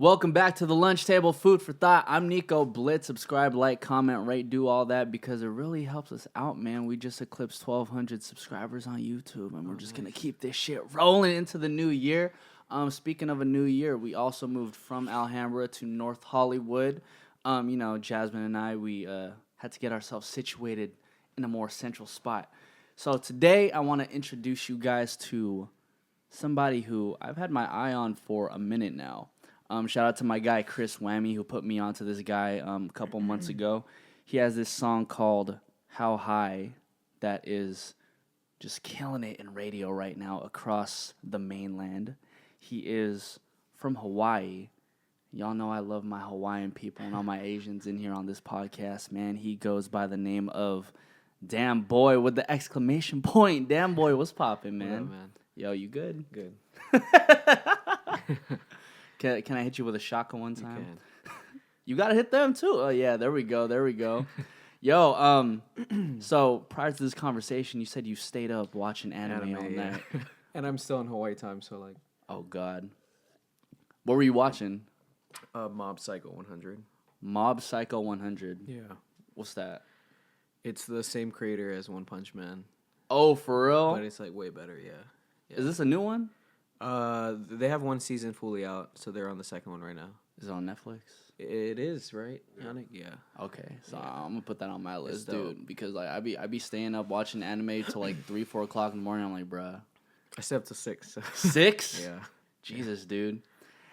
Welcome back to the Lunch Table Food for Thought. I'm Nico. Blitz, subscribe, like, comment, rate, do all that because it really helps us out, man. We just eclipsed 1,200 subscribers on YouTube, and we're just going to keep this shit rolling into the new year. Speaking of a new year, we also moved from Alhambra to North Hollywood. Jasmine and I, we had to get ourselves situated in a more central spot. So today, I want to introduce you guys to somebody who I've had my eye on for a minute now. Shout out to my guy, Chris Whammy, who put me onto this guy a couple months ago. He has this song called How High that is just killing it in radio right now across the mainland. He is from Hawaii. Y'all know I love my Hawaiian people and all my Asians in here on this podcast, man. He goes by the name of Damnboy with the exclamation point. Damnboy, what's poppin', man? What up, man? Yo, you good? Good. Can I hit you with a shotgun one time? You can. You gotta hit them too. Oh yeah, there we go. Yo, so prior to this conversation, you said you stayed up watching anime all night. And I'm still in Hawaii time, so like. Oh God, what were you watching? Mob Psycho 100. Mob Psycho 100. Yeah. What's that? It's the same creator as One Punch Man. Oh, for real? But it's like way better, yeah. Is this a new one? They have one season fully out, so they're on the second one right now. Is it on Netflix? It is, right? Yeah. Okay, so I'm gonna put that on my list, dude, because like I be staying up watching anime till like 3-4 o'clock in the morning. I'm like, bruh. I stay up till 6. So. 6? Yeah. Jesus, dude.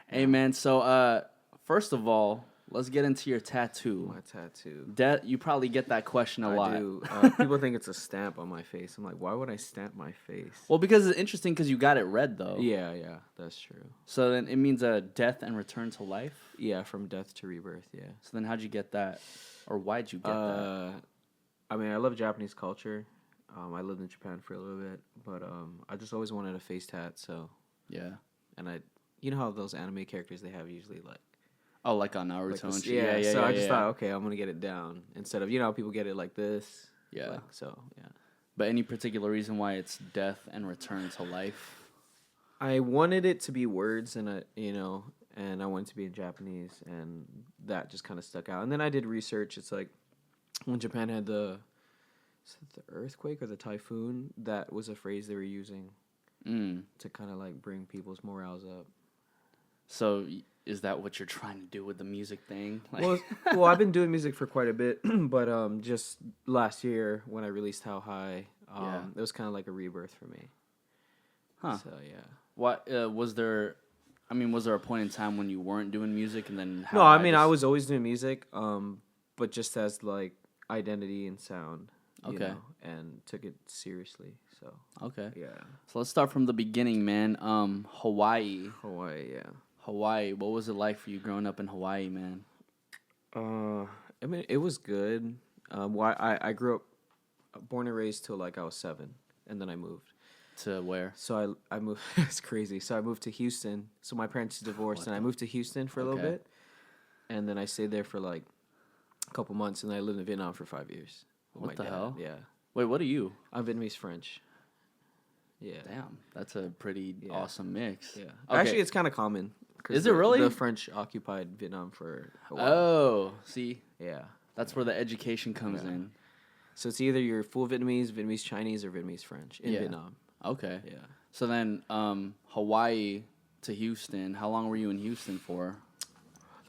Hey, man. So, first of all, let's get into your tattoo. My tattoo. You probably get that question a lot. I do. People think it's a stamp on my face. I'm like, why would I stamp my face? Well, because it's interesting because you got it red, though. Yeah, that's true. So then it means a death and return to life? Yeah, from death to rebirth, yeah. So then how'd you get that? Or why'd you get that? I mean, I love Japanese culture. I lived in Japan for a little bit, but I just always wanted a face tat, so. Yeah. And you know how those anime characters they have usually like. Oh, like on Naruto and shit. Yeah, so I just thought, okay, I'm going to get it down. Instead of, people get it like this. Yeah. So, yeah. But any particular reason why it's death and return to life? I wanted it to be words and I wanted it to be in Japanese, and that just kind of stuck out. And then I did research. It's like when Japan had the earthquake or the typhoon, that was a phrase they were using to kind of like bring people's morals up. So is that what you're trying to do with the music thing? Like... Well, I've been doing music for quite a bit, but just last year when I released How High, it was kind of like a rebirth for me. Huh. So, yeah. What was there a point in time when you weren't doing music and then No, I mean, I was always doing music, but just as like identity and sound. Okay. And took it seriously. So. Okay. Yeah. So let's start from the beginning, man. Hawaii. Hawaii, yeah. Hawaii. What was it like for you growing up in Hawaii, man? I mean, it was good. I grew up, born and raised till like I was 7, and then I moved. To where? So I moved. It's crazy. So I moved to Houston. So my parents divorced, and I moved to Houston for a little bit, and then I stayed there for like a couple months, and then I lived in Vietnam for 5 years. What the hell? Yeah. Wait, what are you? I'm Vietnamese French. Yeah. Damn, that's a pretty awesome mix. Yeah. Okay. Actually, it's kind of common. Is it really? The French occupied Vietnam for a while. Oh, see? Yeah. That's where the education comes in. So it's either you're full Vietnamese, Vietnamese Chinese, or Vietnamese French in Vietnam. Okay. Yeah. So then Hawaii to Houston, how long were you in Houston for?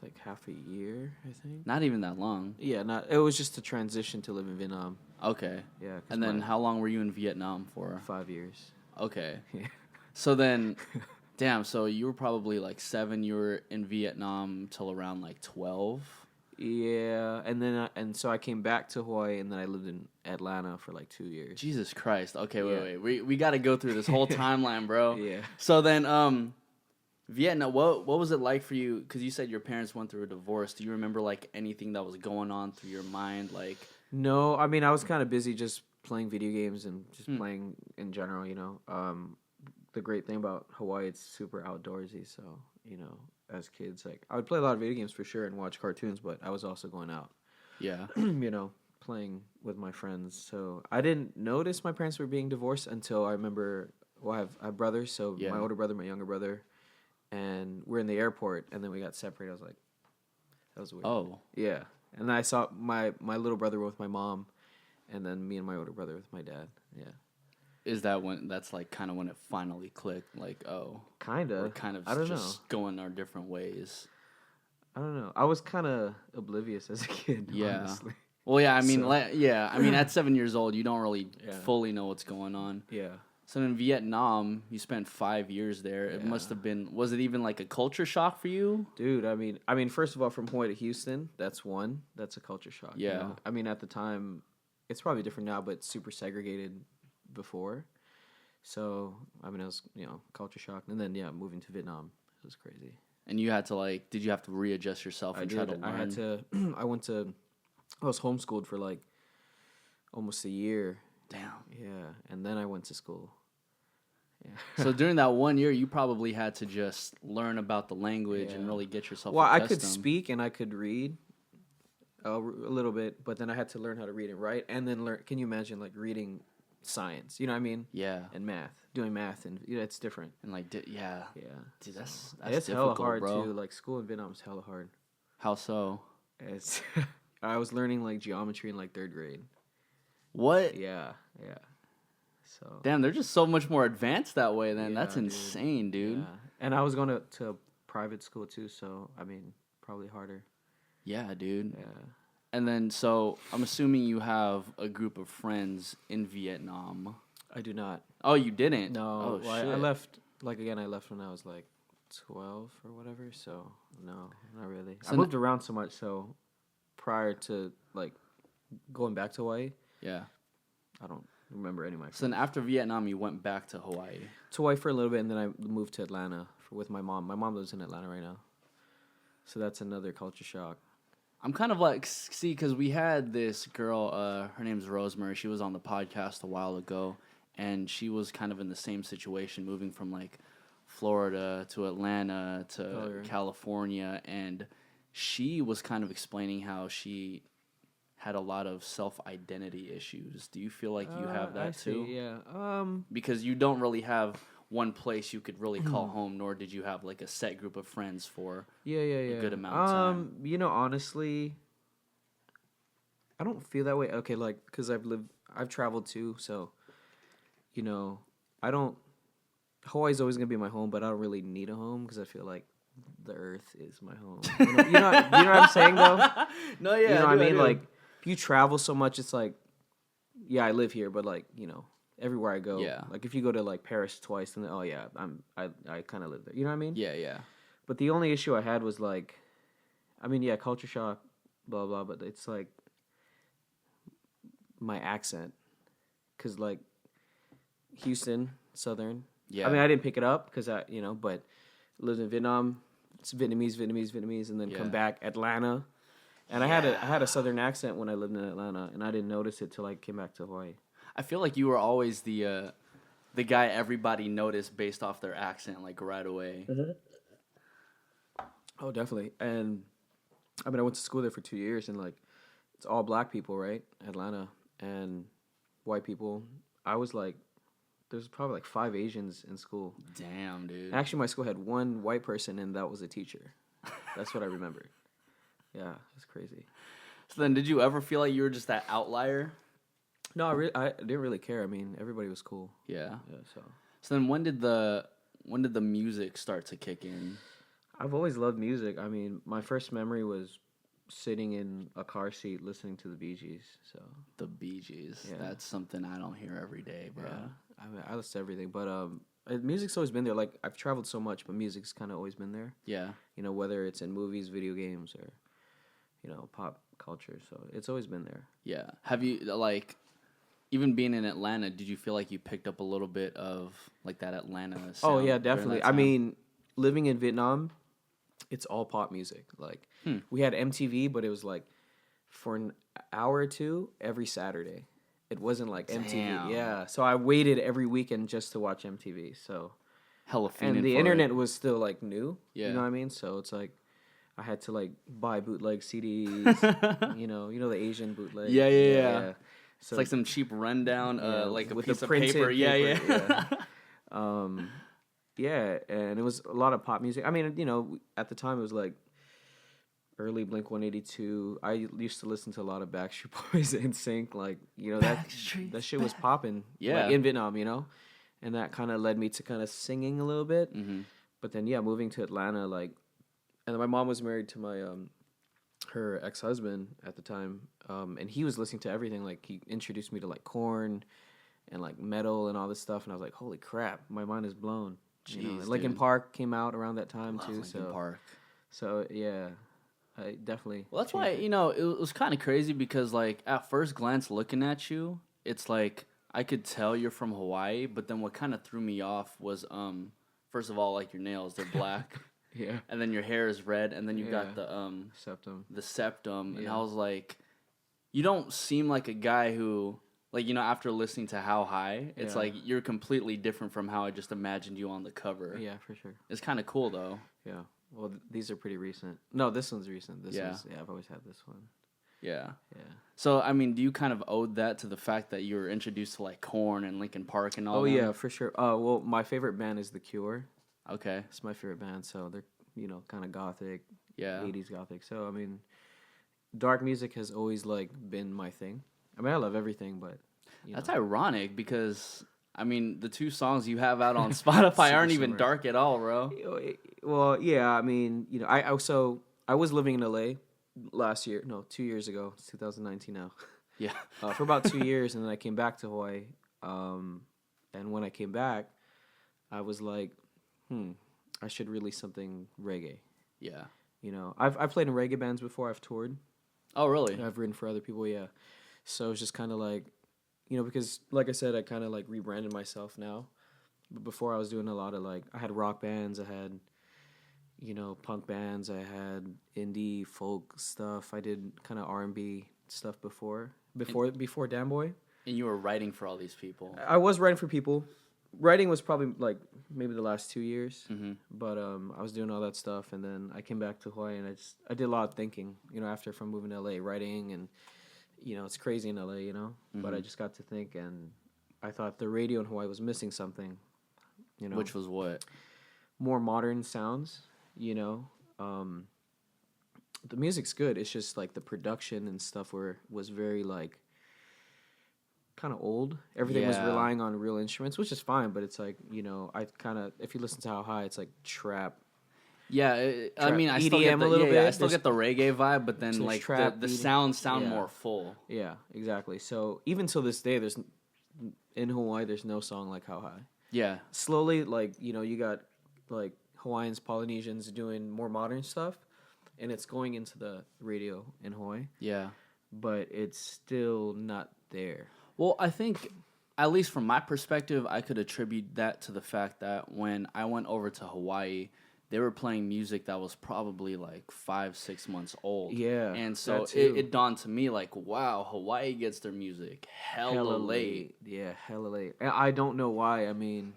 Like half a year, I think. Not even that long. Yeah, it was just a transition to live in Vietnam. Okay. Yeah. And then how long were you in Vietnam for? 5 years. Okay. Yeah. So then, damn, so you were probably like 7, you were in Vietnam till around like 12? Yeah, and then so I came back to Hawaii, and then I lived in Atlanta for like 2 years. Jesus Christ. Okay, wait. We got to go through this whole timeline, bro. Yeah. So then, Vietnam, what was it like for you? Because you said your parents went through a divorce. Do you remember like anything that was going on through your mind? Like, no, I mean I was kind of busy just playing video games and just playing in general. The great thing about Hawaii, it's super outdoorsy. So as kids, like I would play a lot of video games for sure and watch cartoons, but I was also going out. Yeah. Playing with my friends. So I didn't notice my parents were being divorced until I remember. Well, I have brothers, so my older brother, my younger brother. and we're in the airport, and then we got separated. I was like, that was weird. Oh. Yeah. And then I saw my little brother with my mom, and then me and my older brother with my dad. Yeah. Is that when that's like kind of when it finally clicked? Like, oh, Kinda. we're kind of I don't just going our different ways. I don't know. I was kind of oblivious as a kid. Yeah. Honestly. Well, yeah. I mean, So- I mean, at 7 years old, you don't really Yeah. fully know what's going on. Yeah. So in Vietnam, you spent 5 years there. It Yeah. must have been. Was it even like a culture shock for you? Dude, I mean, first of all, from Hawaii to Houston, that's one. That's a culture shock. Yeah. You know? I mean, at the time, it's probably different now, but super segregated before. So, I mean, it was, culture shock. And then, moving to Vietnam, it was crazy. And you had to did you have to readjust yourself and try to learn? I had to, I was homeschooled for like almost a year. Damn. Yeah. And then I went to school. Yeah. So during that 1 year, you probably had to just learn about the language and Yeah. really get yourself Well, I accustomed. could speak and I could read a little bit, but then I had to learn how to read and write, and then learn. Can you imagine reading science? You know what I mean? Yeah. And math, doing math, and it's different. And yeah. Yeah. Dude, that's It's hella difficult, hard bro. too. School in Vietnam is hella hard. How so? It's I was learning geometry in 3rd grade. What? Yeah. So. Damn, they're just so much more advanced that way. Then Yeah, that's dude. insane, dude. Yeah. And I was going to private school too, so I mean, probably harder. Yeah, dude. Yeah. And then, so I'm assuming you have a group of friends in Vietnam. I do not. Oh, you didn't? No. Oh, I shit. left. I left when I was 12 or whatever. So no, not really. So I moved around so much. So prior to going back to Hawaii, Yeah. I don't remember any of my friends. So then after Vietnam, you went back to Hawaii. To Hawaii for a little bit, and then I moved to Atlanta with my mom. My mom lives in Atlanta right now, so that's another culture shock. I'm kind of see, because we had this girl, her name's Rosemary. She was on the podcast a while ago, and she was kind of in the same situation, moving from Florida to Atlanta to California, and she was kind of explaining how she had a lot of self-identity issues. Do you feel like you have that too? Yeah. Because you don't really have one place you could really call home, nor did you have a set group of friends for a good amount of time. Honestly, I don't feel that way. Okay, because I've traveled too, so Hawaii's always gonna be my home, but I don't really need a home because I feel like the earth is my home. You know what I'm saying though? No, yeah, You know what I mean? do. If you travel so much, it's yeah, I live here, but everywhere I go, Yeah. if you go to Paris twice, then I kind of live there. You know what I mean? Yeah. But the only issue I had was culture shock, blah blah. But it's my accent, because Houston, Southern. Yeah. I mean, I didn't pick it up because but lived in Vietnam. It's Vietnamese, and then come back Atlanta, and I had a Southern accent when I lived in Atlanta, and I didn't notice it till I came back to Hawaii. I feel like you were always the guy everybody noticed based off their accent, right away. Mm-hmm. Oh, definitely. And I mean, I went to school there for 2 years, and it's all black people, right? Atlanta, and white people. I was there's probably 5 Asians in school. Damn, dude. Actually, my school had 1 white person, and that was a teacher. That's what I remembered. Yeah, it's crazy. So then, did you ever feel like you were just that outlier? No, I didn't really care. I mean, everybody was cool. Yeah. Yeah. So then, when did the music start to kick in? I've always loved music. I mean, my first memory was sitting in a car seat listening to the Bee Gees. So The Bee Gees. Yeah. That's something I don't hear every day, bro. yeah, I mean, I listen to everything, but music's always been there. I've traveled so much, but music's kind of always been there. Yeah. Whether it's in movies, video games, or pop culture. So it's always been there. Yeah. Have you even being in Atlanta, did you feel like you picked up a little bit of that Atlanta sound? Oh yeah, during definitely. that I time? mean, living in Vietnam, it's all pop music. We had MTV, but it was for an hour or two every Saturday. It wasn't MTV. Damn. Yeah. So I waited every weekend just to watch MTV. So hella fiending and the for internet it. was still new. Yeah. You know what I mean? So it's I had to buy bootleg CDs. you know the Asian bootleg. Yeah. So It's some cheap rundown, yeah, a with piece the of printed paper. Yeah. yeah. yeah, and it was a lot of pop music. I mean, you know, at the time it was like early Blink 182. I used to listen to a lot of Backstreet Boys and Sync. Like, you know, that shit was popping. Yeah. Like in Vietnam, you know, and that kind of led me to kind of singing a little bit. Mm-hmm. But then yeah, moving to Atlanta, like, and then my mom was married to my her ex-husband at the time, and he was listening to everything. Like he introduced me to like Korn and like metal and all this stuff, and I was like, holy crap, my mind is blown. Jeez, you know, and Linkin dude. Park came out around that time Love too. Linkin Park. So yeah, I definitely. Well, that's why, changed it. you know, it was kind of crazy because, like, at first glance looking at you, it's like I could tell you're from Hawaii, but then what kind of threw me off was, first of all, like your nails, they're black, Yeah, and then your hair is red, and then you got Yeah. Septum. the septum, and Yeah. I was like, you don't seem like a guy who, like, you know, after listening to How High, it's Yeah. like you're completely different from how I just imagined you on the cover. Yeah, for sure. It's kind of cool though. Yeah. Well, these are pretty recent. No, this one's recent. Yeah. I've always had this one. Yeah. Yeah. So, I mean, do you kind of owe that to the fact that you were introduced to like Korn and Linkin Park and all Oh them? yeah, for sure. Well, my favorite band is The Cure. Okay. It's my favorite band. So they're, you know, kind of gothic, Yeah. 80s gothic. So I mean, dark music has always like been my thing. I mean, I love everything, but you That's know. ironic because I mean, the two songs you have out on Spotify Super aren't even similar. dark at all, bro. Well, yeah. I mean, you know, I was living in LA last year. No, 2 years ago. It's 2019 now. Yeah. For about 2 years, and then I came back to Hawaii. And when I came back, I was like, I should release something reggae. Yeah. You know, I've played in reggae bands before. I've toured. Oh, really? I've written for other people. Yeah. So it's just kind of like, you know, because like I said, I kind of like rebranded myself now. But before I was doing a lot of like, I had rock bands. I had, you know, punk bands. I had indie folk stuff. I did kind of R&B stuff before Damnboy. And you were writing for all these people. I was writing for people. Writing was probably like maybe the last 2 years, Mm-hmm. but I was doing all that stuff, and then I came back to Hawaii, and I did a lot of thinking, you know, after from moving to LA, writing, and you know, it's crazy in LA, you know, but I just got to think, and I thought the radio in Hawaii was missing something, you know, Which was what? more modern sounds, you know. The music's good. It's just like the production and stuff was very like kind of old. Everything was Yeah. relying on real instruments, which is fine, but it's like, you know, I kind of, if you listen to How High, it's like trap. Yeah, I Trap mean, I still EDM get the, a little yeah, I bit. still There's- get the reggae vibe, but then there's like trap, the EDM. sounds sound Yeah. more full. Yeah, exactly. So even till this day, in Hawaii, there's no song like How High. Yeah, Slowly, like, you know, you got like Hawaiians, Polynesians doing more modern stuff, and it's going into the radio in Hawaii, yeah. but it's still not there. Well, I think, at least from my perspective, I could attribute that to the fact that when I went over to Hawaii, they were playing music that was probably like 5-6 months old. Yeah, And so that too. it dawned to me like, wow, Hawaii gets their music hella late. Yeah, hella late. And I don't know why. I mean,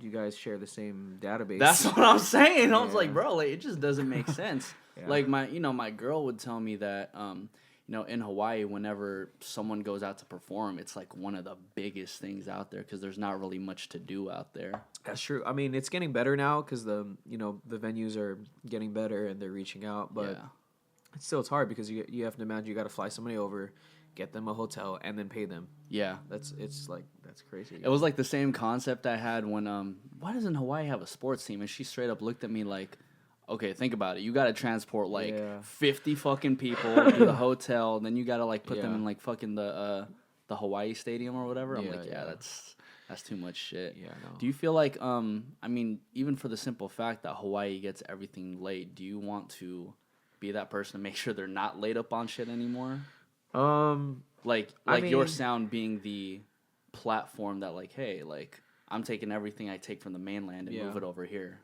you guys share the same database. That's what I'm saying. I was Yeah. like, bro, like, it just doesn't make sense. Yeah. Like my girl would tell me that, in Hawaii, whenever someone goes out to perform, it's like one of the biggest things out there because there's not really much to do out there. That's true. I mean, it's getting better now because the venues are getting better and they're reaching out. But Yeah. it's hard because you have to imagine you got to fly somebody over, get them a hotel, and then pay them. Yeah. That's crazy. It was like the same concept I had when why doesn't Hawaii have a sports team? And she straight up looked at me like, okay, think about it. You got to transport like Yeah. 50 fucking people to the hotel, then you got to like put them Yeah. in like fucking the Hawaii stadium or whatever. I'm Yeah, like, yeah, yeah. that's too much shit. Yeah, I know. Do you feel like I mean, even for the simple fact that Hawaii gets everything late, do you want to be that person to make sure they're not laid up on shit anymore? Like I your mean- sound being the platform that like, hey, like I'm taking everything I take from the mainland and Yeah. move it over here.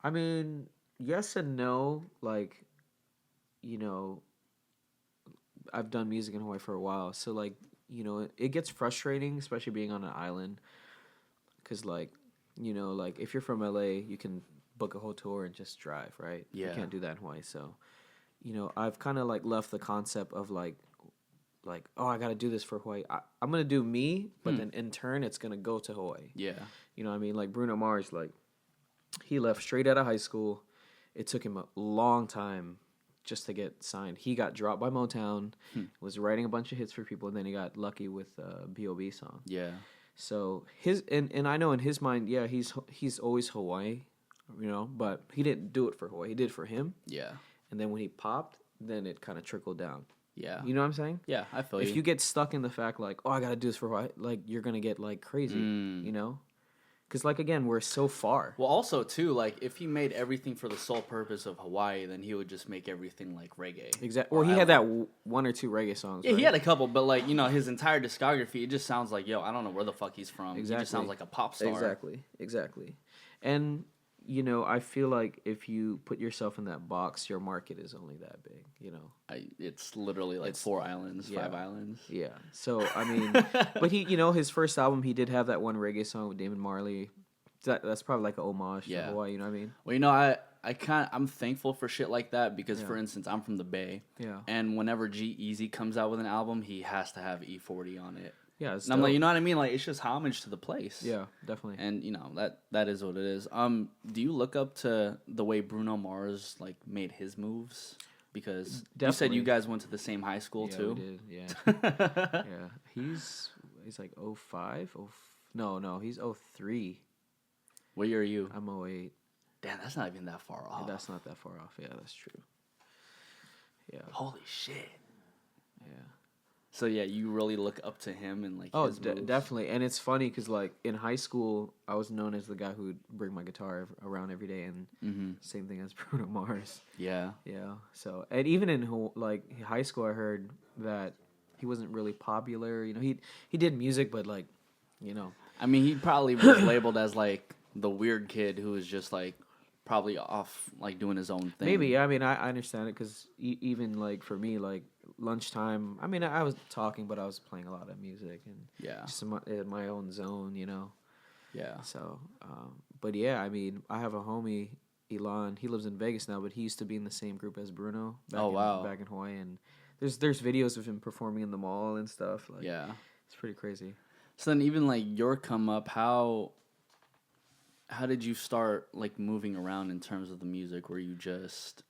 I mean, yes and no. Like, you know, I've done music in Hawaii for a while, so like, you know, it gets frustrating, especially being on an island, because like, you know, like if you're from LA, you can book a hotel and just drive, right? Yeah. You can't do that in Hawaii, so, you know, I've kind of like left the concept of like like, oh, I got to do this for Hawaii. I'm going to do me, but then in turn, it's going to go to Hawaii. Yeah. You know what I mean? Like Bruno Mars, like, he left straight out of high school. It took him a long time just to get signed. He got dropped by Motown, was writing a bunch of hits for people, and then he got lucky with a B.O.B. song. Yeah. So and I know in his mind, yeah, he's always Hawaii, you know, but he didn't do it for Hawaii. He did it for him. Yeah. And then when he popped, then it kind of trickled down. Yeah. You know what I'm saying? Yeah, I feel If you get stuck in the fact like, oh, I got to do this for Hawaii, like you're going to get like crazy, you know? Because, like, again, we're so far. Well, also, too, like, if he made everything for the sole purpose of Hawaii, then he would just make everything, like, reggae. Exactly. Well, he had that one or two reggae songs. Yeah, right? he had a couple, but, like, you know, his entire discography, it just sounds like, yo, I don't know where the fuck he's from. Exactly. He just sounds like a pop star. Exactly. And, you know, I feel like if you put yourself in that box, your market is only that big, you know? It's literally, like, 4 islands, 5 islands. Yeah. So, I mean, but he, you know, his first album, he did have that one reggae song with Damon Marley. That's probably like an homage to Hawaii, you know what I mean? Well, you know, I'm thankful for shit like that because, for instance, I'm from the Bay. Yeah. And whenever G-Eazy comes out with an album, he has to have E40 on it. Yeah, and I'm like, you know what I mean? Like, it's just homage to the place. Yeah, definitely. And, you know, that is what it is. Do you look up to the way Bruno Mars, like, made his moves? Because you said you guys went to the same high school, too. We did, yeah. Yeah. He's like 05? No, he's 03. What year are you? I'm 08. Damn, that's not even that far off. Yeah, that's not that far off. Yeah, that's true. Yeah. Holy shit. Yeah. So, yeah, you really look up to him and, like, his moves. Definitely. And it's funny because, like, in high school, I was known as the guy who would bring my guitar around every day, and same thing as Bruno Mars. Yeah. Yeah. So, and even in, like, high school, I heard that he wasn't really popular. You know, he did music, but, like, you know. I mean, he probably was labeled as, like, the weird kid who was just, like, probably off, like, doing his own thing. Maybe. I mean, I understand it because even, like, for me, like, lunchtime, I mean, I was talking, but I was playing a lot of music and just in my own zone, you know. Yeah. So, but yeah, I mean, I have a homie, Elon. He lives in Vegas now, but he used to be in the same group as Bruno. Back in Hawaii, and there's videos of him performing in the mall and stuff. Like, yeah, it's pretty crazy. So then, even like your come up, how did you start like moving around in terms of the music? Were you just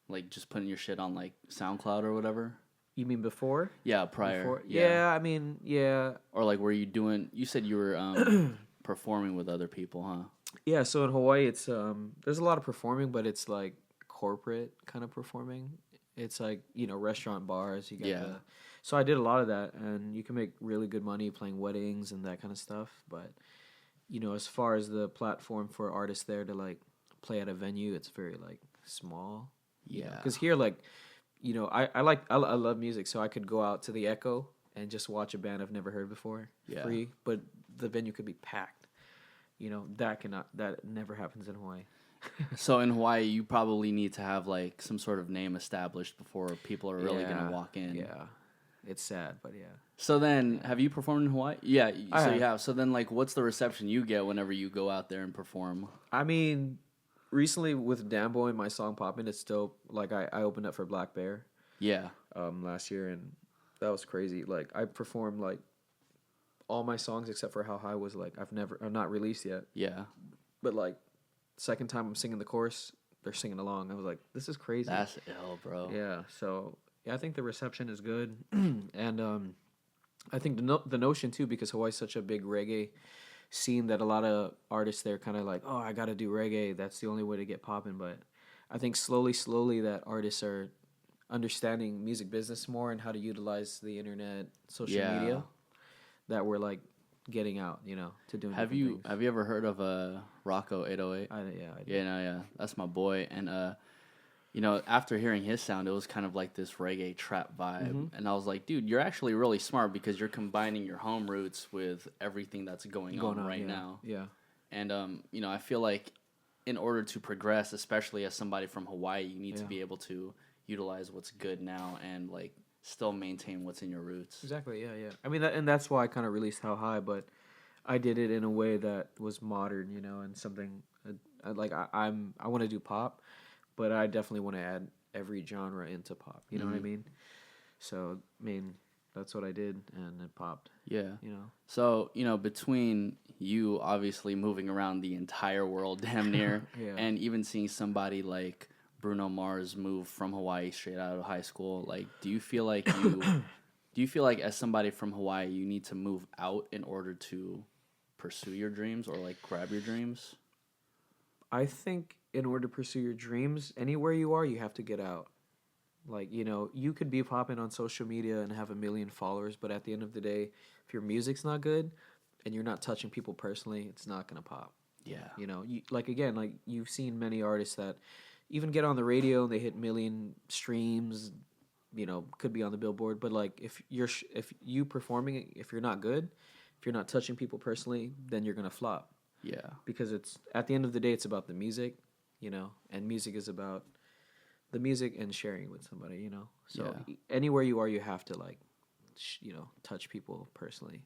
putting your shit on like SoundCloud or whatever? You mean before? Yeah, prior. Before? Yeah, I mean, yeah. Or like, were you doing? You said you were performing with other people, huh? Yeah. So in Hawaii, it's there's a lot of performing, but it's like corporate kind of performing. It's like, you know, restaurant bars. You got so I did a lot of that, and you can make really good money playing weddings and that kind of stuff. But, you know, as far as the platform for artists there to like play at a venue, it's very like small. Yeah. Because here, like, you know, I love music, so I could go out to the Echo and just watch a band I've never heard before free, but the venue could be packed. You know, that never happens in Hawaii. So in Hawaii, you probably need to have like some sort of name established before people are really gonna walk in. Yeah, it's sad, but yeah. So then, have you performed in Hawaii? Yeah, you have. So then, like, what's the reception you get whenever you go out there and perform? I mean, recently with Damnboy, my song Poppin', it's still like I opened up for Black Bear. Yeah. Last year, and that was crazy. Like I performed like all my songs except for How High was like I'm not released yet. Yeah. But like second time I'm singing the chorus, they're singing along. I was like, this is crazy. That's ill, bro. Yeah. So yeah, I think the reception is good, and I think the notion too, because Hawaii's such a big reggae scene that a lot of artists there kind of like, oh, I got to do reggae. That's the only way to get popping. But I think slowly that artists are understanding music business more and how to utilize the internet, social media, that we're like getting out, you know, to doing. Have you ever heard of Rocco 808? I did. Yeah, that's my boy. And you know, after hearing his sound, it was kind of like this reggae trap vibe, and I was like, dude, you're actually really smart because you're combining your home roots with everything that's going on right now. Yeah. And you know, I feel like in order to progress, especially as somebody from Hawaii, you need to be able to utilize what's good now and like still maintain what's in your roots. Exactly. Yeah. I mean, and that's why I kind of released How High, but I did it in a way that was modern, you know, and something like I want to do pop, but I definitely want to add every genre into pop. You know what I mean? So I mean, that's what I did, and it popped. Yeah. You know. So, between you obviously moving around the entire world damn near, Yeah. and even seeing somebody like Bruno Mars move from Hawaii straight out of high school, like, do you feel like as somebody from Hawaii, you need to move out in order to pursue your dreams or like grab your dreams? I think in order to pursue your dreams, anywhere you are, you have to get out. Like, you could be popping on social media and have 1 million followers, but at the end of the day, if your music's not good and you're not touching people personally, it's not going to pop. Yeah. You've seen many artists that even get on the radio and they hit 1 million streams, could be on the Billboard, but like if you performing, if you're not good, if you're not touching people personally, then you're going to flop. Yeah. Because it's at the end of the day, it's about the music, and music is about the music and sharing with somebody, So anywhere you are, you have to like, touch people personally.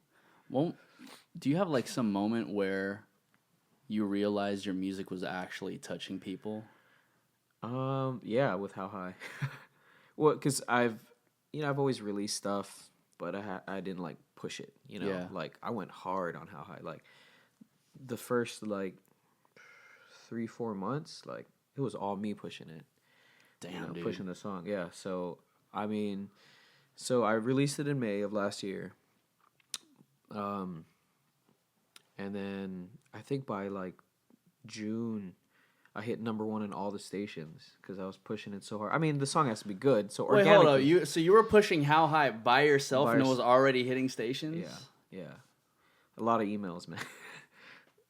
Well, do you have like some moment where you realized your music was actually touching people? Yeah, with How High. Well, because I've always released stuff, but I didn't like push it, Yeah. Like I went hard on How High, like the first like 3-4 months, like it was all me pushing it. Damn, dude. Pushing the song. Yeah. So I released it in May of last year. And then I think by like June, I hit #1 in all the stations because I was pushing it so hard. I mean, the song has to be good. So wait, hold on. You were pushing How High by yourself and it was already hitting stations? Yeah. A lot of emails, man.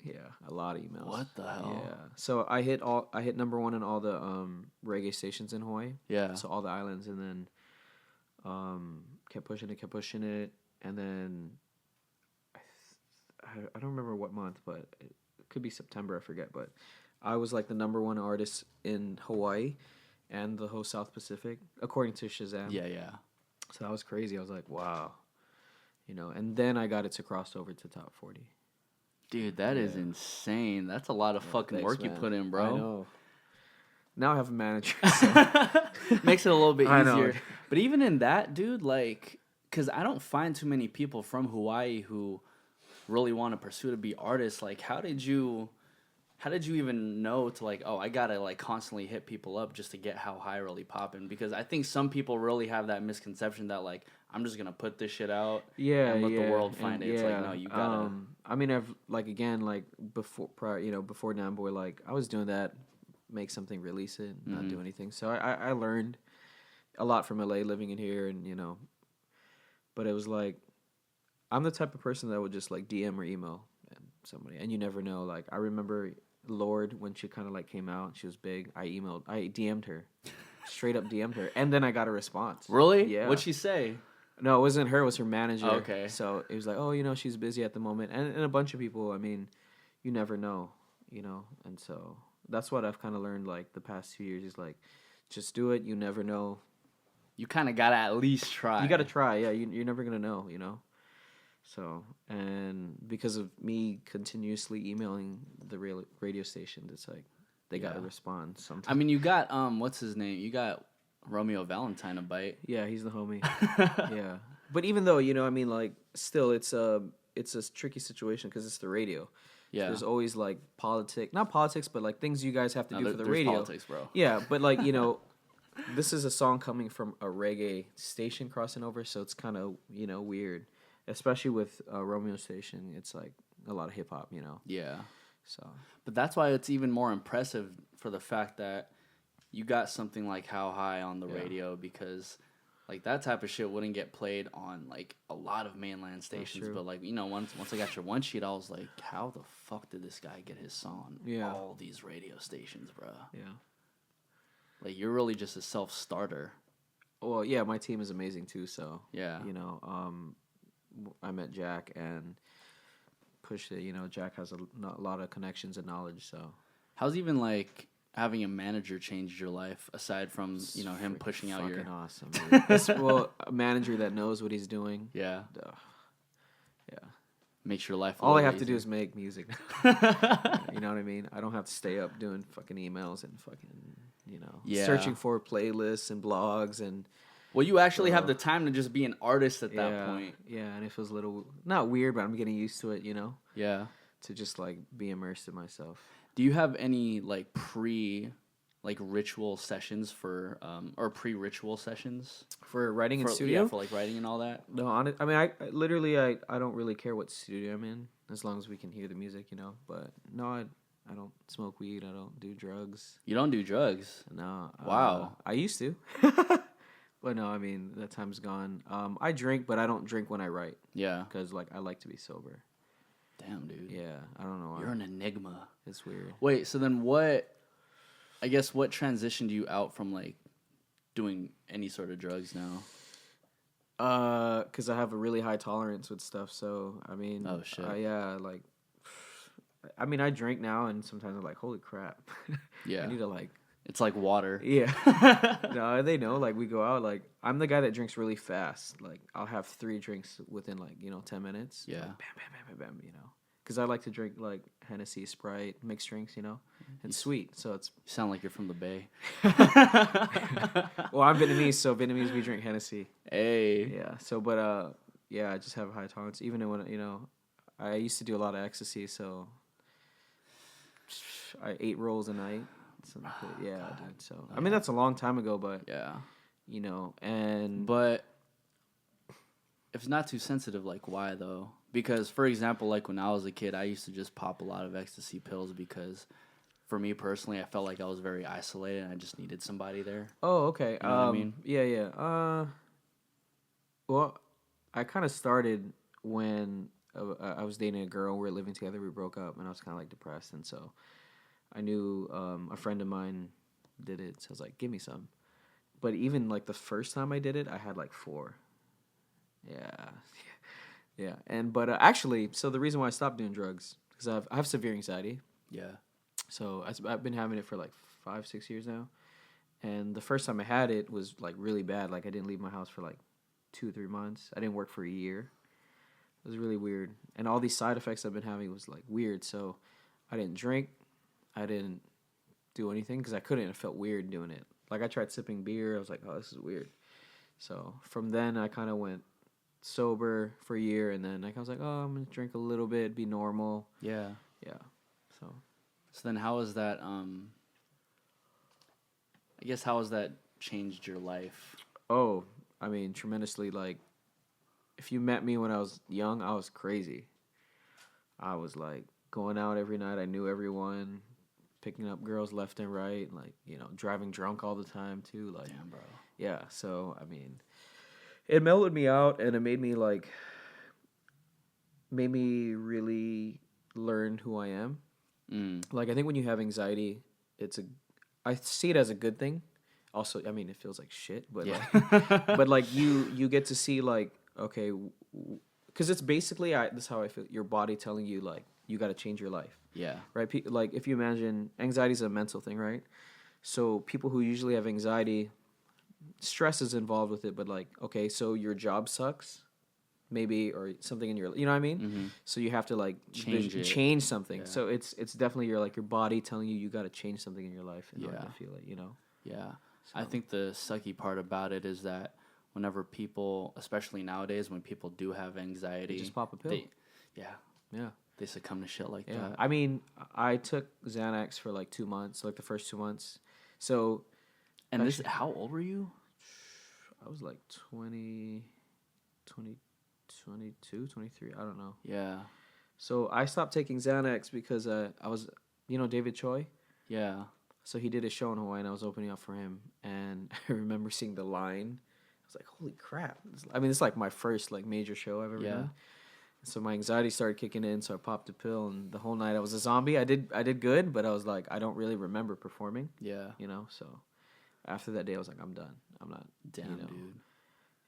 Yeah, a lot of emails. What the hell? Yeah. So I hit #1 in all the reggae stations in Hawaii. Yeah. So all the islands, and then kept pushing it, and then I don't remember what month, but it could be September, I forget, but I was like the #1 artist in Hawaii and the whole South Pacific according to Shazam. Yeah. So that was crazy. I was like, wow. And then I got it to cross over to top 40. Dude, that is insane. That's a lot of fucking work you put in, bro. I know. Now I have a manager. So. Makes it a little bit easier. I know. But even in that, dude, like, because I don't find too many people from Hawaii who really want to pursue to be artists. Like, how did you even know to like, oh, I gotta like constantly hit people up just to get How High really popping? Because I think some people really have that misconception that like, I'm just gonna put this shit out and let the world find it. It's like, no, you gotta. I mean, I've like again, like before Damnboy, like I was doing that, make something, release it, not do anything. So I learned a lot from LA living in here, and but it was like I'm the type of person that would just like DM or email somebody, and you never know. Like I remember Lord when she kind of like came out, she was big. I DM'd her, straight up DM'd her, and then I got a response. Really? Yeah. What'd she say? No, it wasn't her. It was her manager. Oh, okay. So it was like, oh, she's busy at the moment, and a bunch of people. I mean, you never know, and so that's what I've kind of learned like the past 2 years is like, just do it. You never know. You kind of gotta at least try. You gotta try. Yeah, you're never gonna know. So, and because of me continuously emailing the radio station, it's like they gotta respond sometimes. I mean, you got what's his name? You got Romeo Valentine a bite. Yeah, he's the homie. Yeah, but even though I mean, like, still, it's a tricky situation because it's the radio. Yeah, so there's always like not politics, but like things you guys have to do for the there's radio. Politics, bro. Yeah, but like this is a song coming from a reggae station crossing over, so it's kind of weird, especially with Romeo station. It's like a lot of hip hop, Yeah. So, but that's why it's even more impressive for the fact that you got something like How High on the radio, because like that type of shit wouldn't get played on like a lot of mainland stations. But like once I got your one sheet, I was like, how the fuck did this guy get his song on all these radio stations, bro? Yeah. Like you're really just a self-starter. Well, yeah, my team is amazing too. So yeah, I met Jack and pushed it. Jack has a lot of connections and knowledge. So how's even like having a manager changed your life aside from him pushing out your awesome well, a manager that knows what he's doing. Yeah. Yeah. Makes your life all I have easier. to do is make music. You know what I mean? I don't have to stay up doing fucking emails and fucking searching for playlists and blogs and Well, you actually have the time to just be an artist at that point. Yeah, and it feels a little not weird, but I'm getting used to it, Yeah. to just like be immersed in myself. Do you have any like ritual sessions for or pre-ritual sessions For writing in studio? Yeah, for like writing and all that? No, I mean, I literally, I don't really care what studio I'm in as long as we can hear the music, But no, I don't smoke weed. I don't do drugs. You don't do drugs? No. Wow. I used to. But no, I mean, that time's gone. I drink, but I don't drink when I write. Yeah. Because, like, I like to be sober. Damn, dude. Yeah, I don't know why. You're an enigma. It's weird. Wait, so then what transitioned you out from, like, doing any sort of drugs now? Because I have a really high tolerance with stuff, so, I mean... Oh, shit. Yeah, like... I mean, I drink now, and sometimes I'm like, holy crap. Yeah. I need to, like... It's like water. Yeah. No, they know. Like, we go out. Like, I'm the guy that drinks really fast. Like, I'll have 3 drinks within, like, 10 minutes. Yeah. Like, bam, bam, bam, Because I like to drink, like, Hennessy, Sprite, mixed drinks, and sweet. So it's... You sound like you're from the Bay. Well, I'm Vietnamese, so Vietnamese, we drink Hennessy. Hey. Yeah. So, but, yeah, I just have a high tolerance. Even when, I used to do a lot of ecstasy, so I 8 rolls a night. Yeah, dude. So I mean, that's a long time ago, but yeah, but if it's not too sensitive, like why though? Because for example, like when I was a kid, I used to just pop a lot of ecstasy pills because, for me personally, I felt like I was very isolated and I just needed somebody there. Oh, okay. You know what I mean? Yeah. Well, I kind of started when I was dating a girl. We were living together. We broke up, and I was kind of like depressed, and so. I knew a friend of mine did it, so I was like, give me some. But even, like, the first time I did it, I had, like, 4. Yeah. But actually, so the reason why I stopped doing drugs, because I have severe anxiety. Yeah. So I've been having it for, like, 5-6 years now. And the first time I had it was, like, really bad. Like, I didn't leave my house for, like, 2-3 months. I didn't work for a year. It was really weird. And all these side effects I've been having was, like, weird. So I didn't drink. I didn't do anything because I couldn't. It felt weird doing it. Like, I tried sipping beer. I was like, oh, this is weird. So from then, I kind of went sober for a year, and then I was like, oh, I'm going to drink a little bit, be normal. Yeah. Yeah. So then how has that, how has that changed your life? Oh, I mean, tremendously. Like, if you met me when I was young, I was crazy. I was, like, going out every night. I knew everyone. Picking up girls left and right, like, driving drunk all the time too. Like, damn, bro. Yeah, so I mean, it mellowed me out, and it made me really learn who I am. Like, I think when you have anxiety, I see it as a good thing. Also, I mean, it feels like shit, but yeah. But like you get to see, like, okay, because it's basically this is how I feel. Your body telling you, like, you got to change your life. Yeah. Right? Like, if you imagine, anxiety is a mental thing, right? So people who usually have anxiety, stress is involved with it, but, like, okay, so your job sucks, maybe, or something in your, you know what I mean? Mm-hmm. So you have to, like, change something. Yeah. So it's definitely your body telling you got to change something in your life in order to feel it, Yeah. So. I think the sucky part about it is that whenever people, especially nowadays, when people do have anxiety, they just pop a pill. Yeah. They succumb to shit like that. I mean, I took Xanax for like 2 months, like the first 2 months. So, and how old were you? I was like 22, 23. I don't know. Yeah. So I stopped taking Xanax because I was, David Choi? Yeah. So he did a show in Hawaii, and I was opening up for him. And I remember seeing the line. I was like, holy crap. I mean, it's like my first, like, major show I've ever done. So my anxiety started kicking in, so I popped a pill, and the whole night I was a zombie. I did good, but I was like, I don't really remember performing. Yeah. So after that day, I was like, I'm done. I'm not. Damn, dude.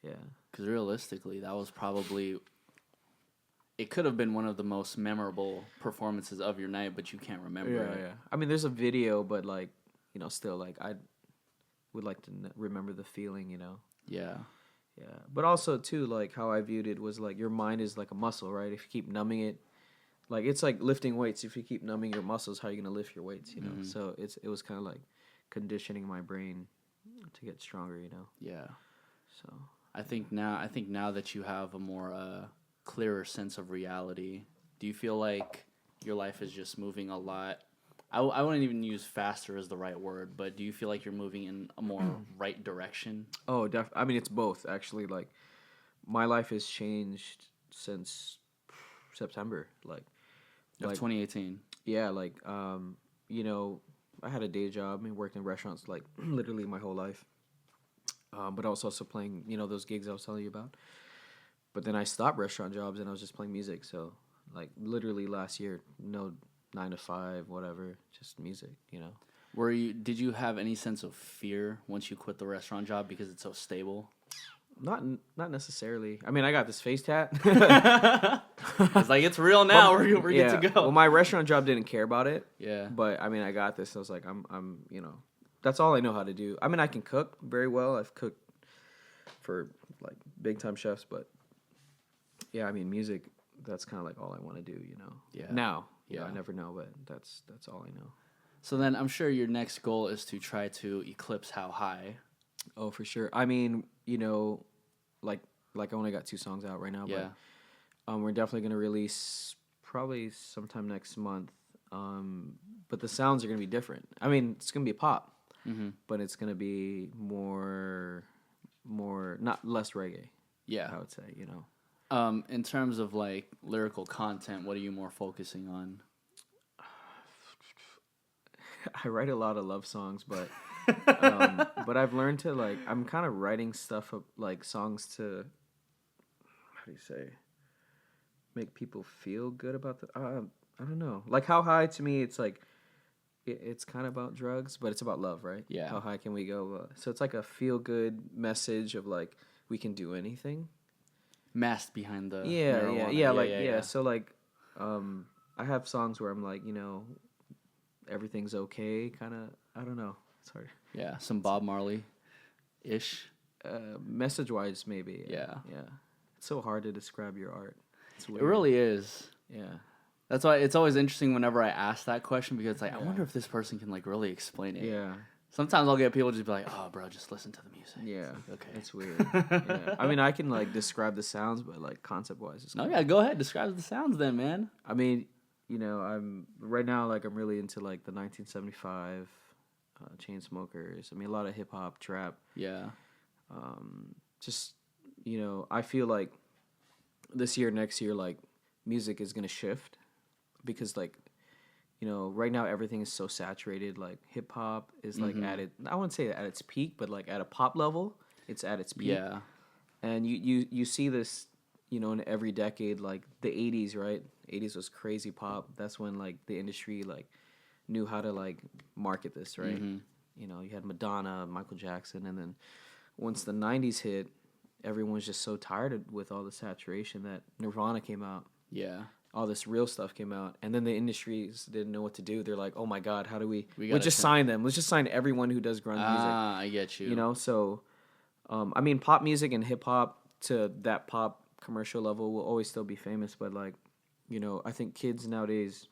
Yeah. Because realistically, that was probably... It could have been one of the most memorable performances of your night, but you can't remember it. Yeah. I mean, there's a video, but, like, still, like, I would like to remember the feeling, Yeah. Yeah, but also, too, like, how I viewed it was, like, your mind is like a muscle, right? If you keep numbing it, like, it's like lifting weights. If you keep numbing your muscles, how are you going to lift your weights, Mm-hmm. So it was kind of like conditioning my brain to get stronger, Yeah. So I think now that you have a more clearer sense of reality, do you feel like your life is just moving a lot? I wouldn't even use faster as the right word, but do you feel like you're moving in a more right direction? oh, I mean, it's both actually. Like my life has changed since September. Of 2018. Yeah, like you know, I had a day job and worked in restaurants like literally my whole life. But I was also playing, those gigs I was telling you about. But then I stopped restaurant jobs and I was just playing music. So like literally last year, no 9 to 5, whatever, just music. Did you have any sense of fear once you quit the restaurant job because it's so stable? Not necessarily. I mean, I got this face tat. It's like, it's real now. We're good to go. Well, my restaurant job didn't care about it. Yeah. But I mean, I got this. I was like, that's all I know how to do. I mean, I can cook very well. I've cooked for like big time chefs, but yeah, I mean, music, that's kind of like all I want to do, Yeah. Now, Yeah. I never know, but that's all I know. So then I'm sure your next goal is to try to eclipse How High. Oh, for sure. I mean, like I only got 2 songs out right now, Yeah. but we're definitely going to release probably sometime next month. But the sounds are going to be different. I mean, it's going to be pop, but it's going to be more, not less reggae. Yeah. I would say, In terms of like lyrical content, what are you more focusing on? I write a lot of love songs, but but I've learned to like I'm kind of writing stuff up like songs to how do you say make people feel good about the I don't know, like How High to me it's like it's kind of about drugs, but it's about love, right? Yeah. How high can we go? So it's like a feel good message of like we can do anything. Masked behind the Yeah. marijuana. Yeah. So like I have songs where I'm like everything's okay, kind of. I don't know. It's hard. Yeah, some Bob Marley-ish. Message-wise, maybe. Yeah. It's so hard to describe your art. It's weird. It really is. Yeah. That's why it's always interesting whenever I ask that question because it's like, I wonder if this person can like really explain it. Yeah. Sometimes I'll get people just be like, "Oh, bro, just listen to the music." Yeah. It's like, okay. It's weird. Yeah. I mean, I can like describe the sounds, but like concept-wise, it's No, yeah, go ahead. Describe the sounds then, man. I mean, I'm right now like I'm really into like the 1975 Chainsmokers. I mean, a lot of hip hop, trap. Yeah. Just I feel like this year, next year, like music is gonna shift because like right now everything is so saturated. Like hip hop is like I wouldn't say at its peak, but like at a pop level, it's at its peak. Yeah. And you see this in every decade. Like the 80s, right? 80s was crazy pop. That's when like the industry like knew how to like market this, right? You had Madonna, Michael Jackson, and then once the 90s hit, everyone was just so tired with all the saturation that Nirvana came out. Yeah. All this real stuff came out, and then the industries didn't know what to do. They're like, "Oh my God, how do we'll just sign them. Let's just sign everyone who does grunge music." Ah, I get you. So I mean, pop music and hip hop to that pop commercial level will always still be famous, but like, I think kids nowadays,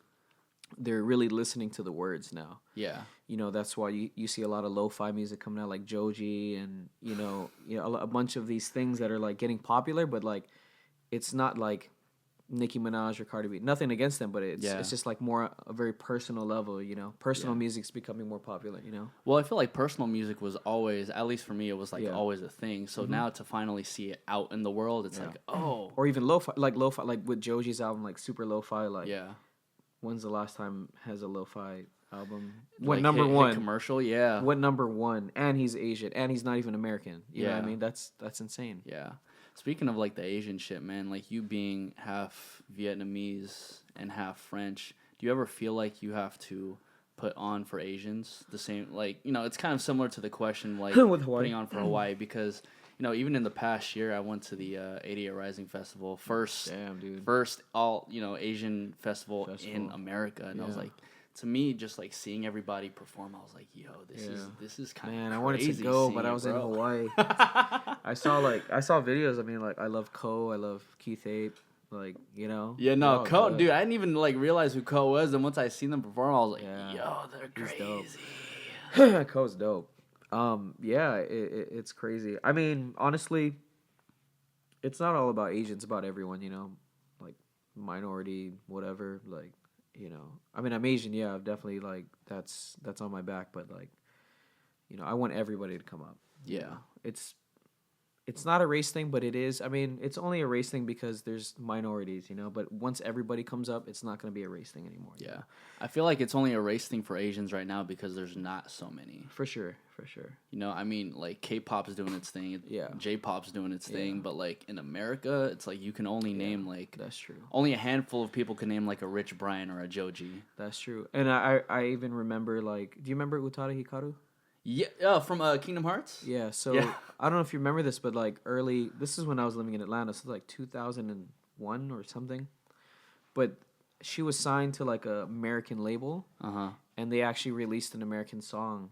they're really listening to the words now. Yeah. That's why you see a lot of lo-fi music coming out, like Joji and a bunch of these things that are like getting popular, but like it's not like Nicki Minaj or Cardi B. Nothing against them, but it's just like more a very personal level, Personal music's becoming more popular, Well, I feel like personal music was always, at least for me, it was like always a thing. So now to finally see it out in the world, it's like, oh. Or even lo-fi, like with Joji's album, like super lo-fi, like Yeah. When's the last time has a lo-fi album? Like number hit one commercial? Yeah. What number one? And he's Asian, and he's not even American. You know what I mean? That's insane. Yeah. Speaking of like the Asian shit, man, like you being half Vietnamese and half French, do you ever feel like you have to put on for Asians the same? Like, it's kind of similar to the question like with Hawaii. Putting on for Hawaii because even in the past year, I went to the 88 Rising Festival, first all Asian festival in America, and I was like, to me, just like seeing everybody perform, I was like, yo, this is kind of crazy. Man, I wanted to go, but I was in Hawaii. I saw videos. I mean, like I love Ko, I love Keith Ape, like Yeah, no, Ko, dude, I didn't even like realize who Ko was, and once I seen them perform, I was like, yo, they're crazy. Ko's dope. Yeah, it's crazy. I mean, honestly, it's not all about Asians, it's about everyone, you know, like minority, whatever, like, you know. I mean, I'm Asian, yeah, I've definitely like that's on my back, but like, you know, I want everybody to come up. You Yeah. know? It's not a race thing, but it is. I mean, it's only a race thing because there's minorities, you know. But once everybody comes up, it's not going to be a race thing anymore. Yeah. You know? I feel like it's only a race thing for Asians right now because there's not so many. For sure, for sure. You know, I mean, like K-pop's doing its thing. Yeah. J-pop's doing its thing. But like in America, it's like you can only name like that's true. Only a handful of people can name like a Rich Brian or a Joji. That's true. And I even remember like, do you remember Utada Hikaru? Yeah, from Kingdom Hearts. Yeah, so I don't know if you remember this, but like this is when I was living in Atlanta, so like 2001 or something. But she was signed to like a American label, and they actually released an American song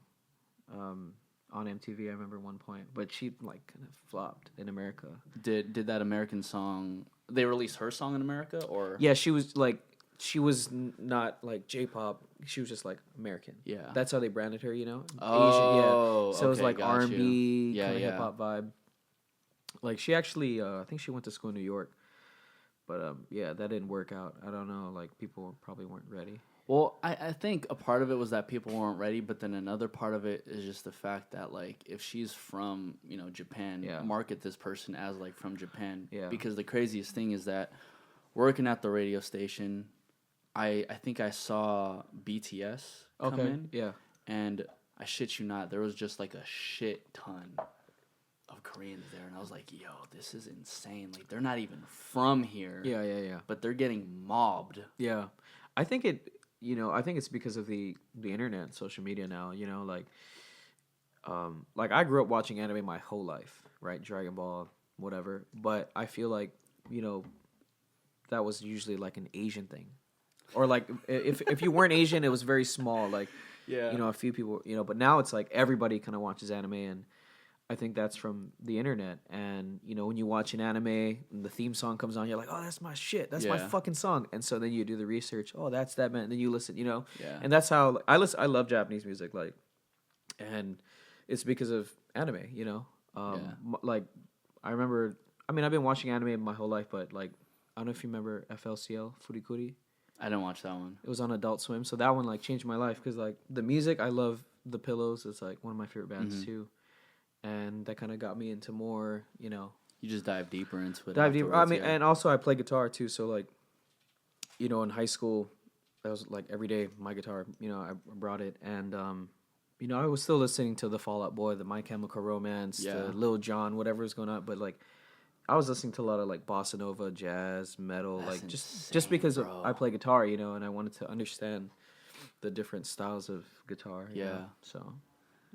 on MTV. I remember one point, but she like kind of flopped in America. Did that American song? They released her song in America, or yeah, she was not like J-pop. She was just like American. Yeah, that's how they branded her. You know, oh, Asian. Yeah, so it was like R&B, kind of hip hop vibe. Like she actually, I think she went to school in New York, but yeah, that didn't work out. I don't know. Like people probably weren't ready. Well, I think a part of it was that people weren't ready, but then another part of it is just the fact that like if she's from Japan, market this person as like from Japan. Yeah. Because the craziest thing is that working at the radio station, I think I saw BTS come in. Yeah. And I shit you not, there was just like a shit ton of Koreans there, and I was like, yo, this is insane. Like they're not even from here. Yeah. But they're getting mobbed. Yeah. I think it's because of the internet and social media now, you know, like I grew up watching anime my whole life, right? Dragon Ball, whatever. But I feel like, you know, that was usually like an Asian thing. Or like if you weren't Asian, it was very small, like you know, a few people, you know, but now it's like everybody kind of watches anime, and I think that's from the internet. And you know, when you watch an anime and the theme song comes on, you're like, oh, that's my shit, that's my fucking song. And so then you do the research, oh, that's that man, and then you listen, you know. And that's how I love Japanese music, like, and it's because of anime, you know. Like I remember, I mean, I've been watching anime my whole life, but like I don't know if you remember FLCL Furikuri. I didn't watch that one. It was on Adult Swim, so that one like changed my life because like the music, I love The Pillows. It's like one of my favorite bands too, and that kind of got me into more, you know. You just dive deeper into it. Dive deeper. I mean, and also I play guitar too, so like, you know, in high school, that was like every day my guitar. You know, I brought it, and you know, I was still listening to the Fall Out Boy, the My Chemical Romance, the Lil Jon, whatever was going on, but like. I was listening to a lot of like bossa nova, jazz, metal, That's like insane, just because bro. I play guitar, you know, and I wanted to understand the different styles of guitar. You know? So,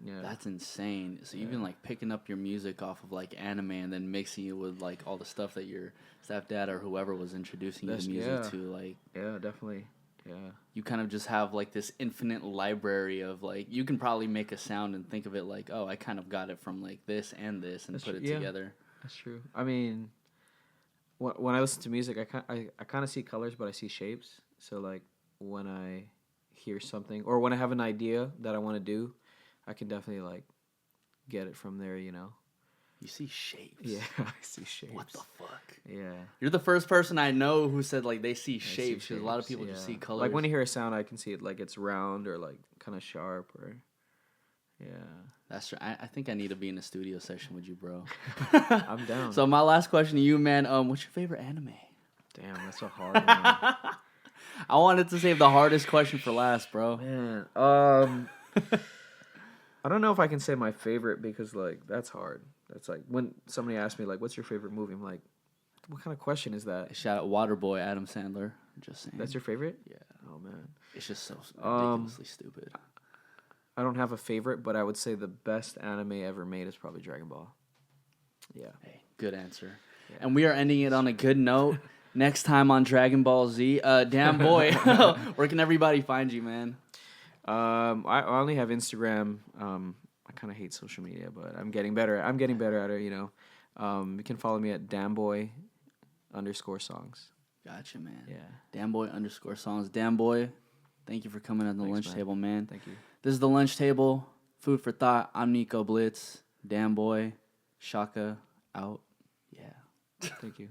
yeah. That's insane. So you've been like picking up your music off of like anime and then mixing it with like all the stuff that your stepdad or whoever was introducing you to music to, like. Yeah, definitely. Yeah. You kind of just have like this infinite library of like you can probably make a sound and think of it like, oh, I kind of got it from like this and this and put it together. That's true. I mean, when I listen to music, I kind of see colors, but I see shapes. So like when I hear something or when I have an idea that I want to do, I can definitely like get it from there. You know. You see shapes. Yeah, I see shapes. What the fuck? Yeah. You're the first person I know who said like they see shapes. Because a lot of people just see colors. Like when you hear a sound, I can see it like it's round or like kind of sharp or. Yeah. That's true. I think I need to be in a studio session with you, bro. I'm down. So my last question to you, man. What's your favorite anime? Damn, that's so hard. Man. I wanted to save the hardest question for last, bro. Man, I don't know if I can say my favorite because like that's hard. That's like when somebody asks me like, "What's your favorite movie?" I'm like, "What kind of question is that?" Shout out Waterboy, Adam Sandler. Just saying. That's your favorite? Yeah. Oh man, it's just so ridiculously stupid. I don't have a favorite, but I would say the best anime ever made is probably Dragon Ball. Yeah. Hey, good answer. Yeah. And we are ending it on a good note. Next time on Dragon Ball Z, Damnboy, where can everybody find you, man? I only have Instagram. I kind of hate social media, but I'm getting better. I'm getting better at it, you know. You can follow me at Damnboy_songs. Gotcha, man. Yeah. Damnboy_songs. Damnboy, thank you for coming on the lunch table, man. Thank you. This is the lunch table. Food for thought. I'm Nico Blitz. Damnboy. Shaka out. Yeah. Thank you.